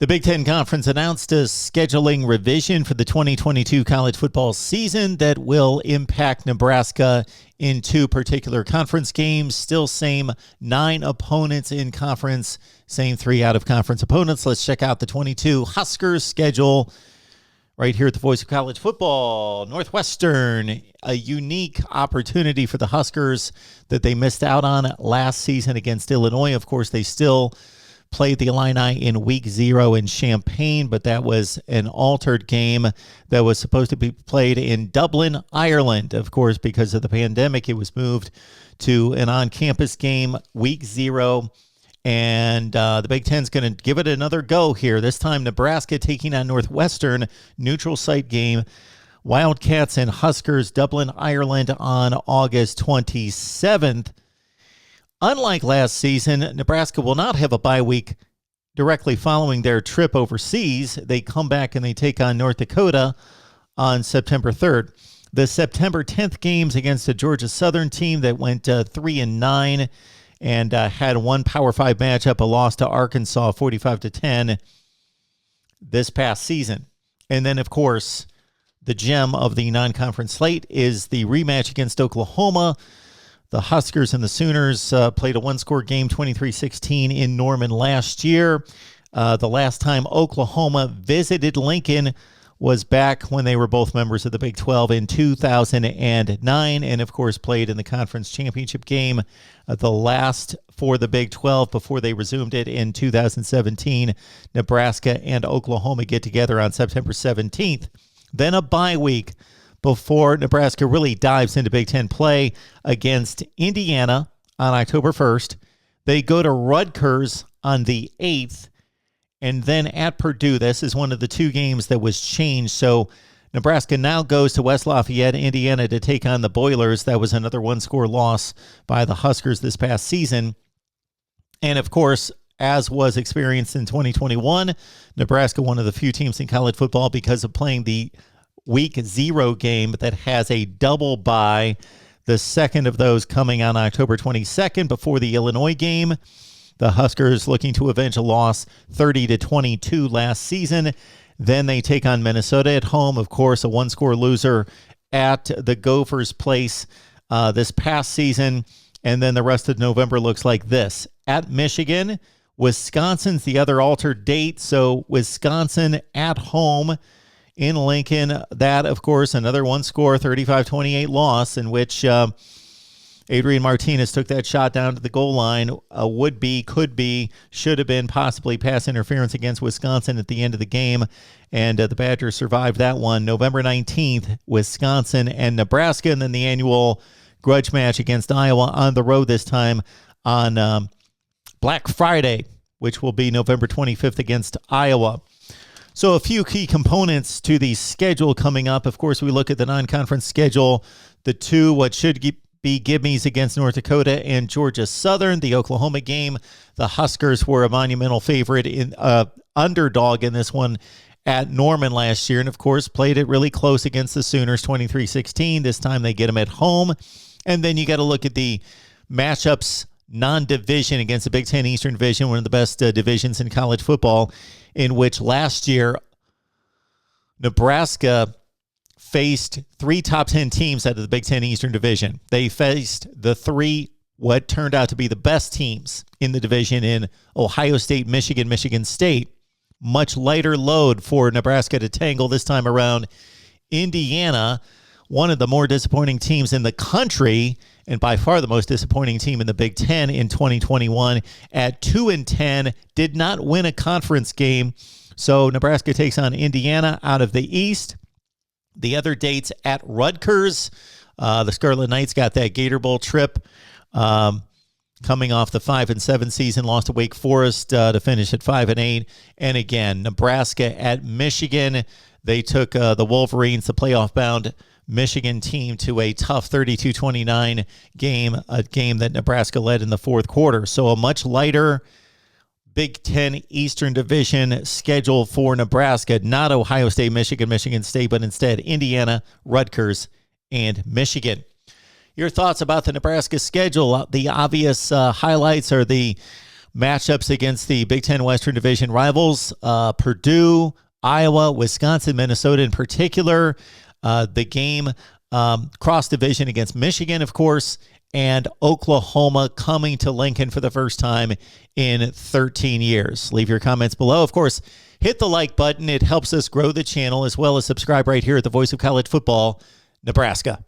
The Big Ten Conference announced a scheduling revision for the 2022 college football season that will impact Nebraska in two particular conference games. Still same 9 opponents in conference, same 3 out-of-conference opponents. Let's check out the 22 Huskers schedule right here at the Voice of College Football. Northwestern, a unique opportunity for the Huskers that they missed out on last season against Illinois. Of course, they still played the Illini in week 0 in Champaign, but that was an altered game that was supposed to be played in Dublin, Ireland. Of course, because of the pandemic, it was moved to an on-campus game, week 0. And the Big Ten's going to give it another go here. This time, Nebraska taking on Northwestern, neutral site game. Wildcats and Huskers, Dublin, Ireland on August 27th. Unlike last season, Nebraska will not have a bye week directly following their trip overseas. They come back and they take on North Dakota on September 3rd. The September 10th games against a Georgia Southern team that went 3-9 and had one Power 5 matchup, a loss to Arkansas 45-10 this past season. And then, of course, the gem of the non-conference slate is the rematch against Oklahoma. The Huskers and the Sooners played a one-score game, 23-16 in Norman last year. The last time Oklahoma visited Lincoln was back when they were both members of the Big 12 in 2009, and of course played in the conference championship game, the last for the Big 12 before they resumed it in 2017. Nebraska and Oklahoma get together on September 17th. Then a bye week before Nebraska really dives into Big Ten play against Indiana on October 1st. They go to Rutgers on the 8th, and then at Purdue. This is one of the 2 games that was changed. So Nebraska now goes to West Lafayette, Indiana to take on the Boilers. That was another one-score loss by the Huskers this past season. And, of course, as was experienced in 2021, Nebraska, one of the few teams in college football, because of playing the week 0 game that has a double bye, the second of those coming on October 22nd before the Illinois game. The Huskers looking to avenge a loss 30-22 last season. Then they take on Minnesota at home, of course, a one-score loser at the Gophers' place this past season. And then the rest of November looks like this. At Michigan, Wisconsin's the other altered date, so Wisconsin at home in Lincoln. That, of course, another one-score 35-28 loss in which Adrian Martinez took that shot down to the goal line. A would-be, could-be, should have been possibly pass interference against Wisconsin at the end of the game, and the Badgers survived that one. November 19th, Wisconsin and Nebraska, and then the annual grudge match against Iowa on the road this time on Black Friday, which will be November 25th against Iowa. So a few key components to the schedule coming up. Of course, we look at the non-conference schedule. The 2, what should be gimmies against North Dakota and Georgia Southern. The Oklahoma game, the Huskers were a monumental favorite, in underdog in this one at Norman last year. And, of course, played it really close against the Sooners, 23-16. This time they get them at home. And then you got to look at the matchups non-division against the Big Ten Eastern Division, one of the best divisions in college football, in which last year Nebraska faced 3 top 10 teams out of the Big Ten Eastern Division. They faced the 3 what turned out to be the best teams in the division in Ohio State, Michigan, Michigan State. Much lighter load for Nebraska to tangle this time around. Indiana, one of the more disappointing teams in the country, and by far the most disappointing team in the Big Ten in 2021, at 2-10, did not win a conference game. So Nebraska takes on Indiana out of the East. The other dates at Rutgers. The Scarlet Knights got that Gator Bowl trip coming off the 5-7 season, lost to Wake Forest to finish at 5-8. And again, Nebraska at Michigan. They took the Wolverines, the playoff-bound Michigan team, to a tough 32-29 game, a game that Nebraska led in the fourth quarter. So a much lighter Big Ten Eastern Division schedule for Nebraska. Not Ohio State, Michigan, Michigan State, but instead Indiana, Rutgers, and Michigan. Your thoughts about the Nebraska schedule? The obvious highlights are the matchups against the Big Ten Western Division rivals, Purdue, Iowa, Wisconsin, Minnesota in particular. The game cross-division against Michigan, of course, and Oklahoma coming to Lincoln for the first time in 13 years. Leave your comments below. Of course, hit the like button. It helps us grow the channel, as well as subscribe right here at the Voice of College Football, Nebraska.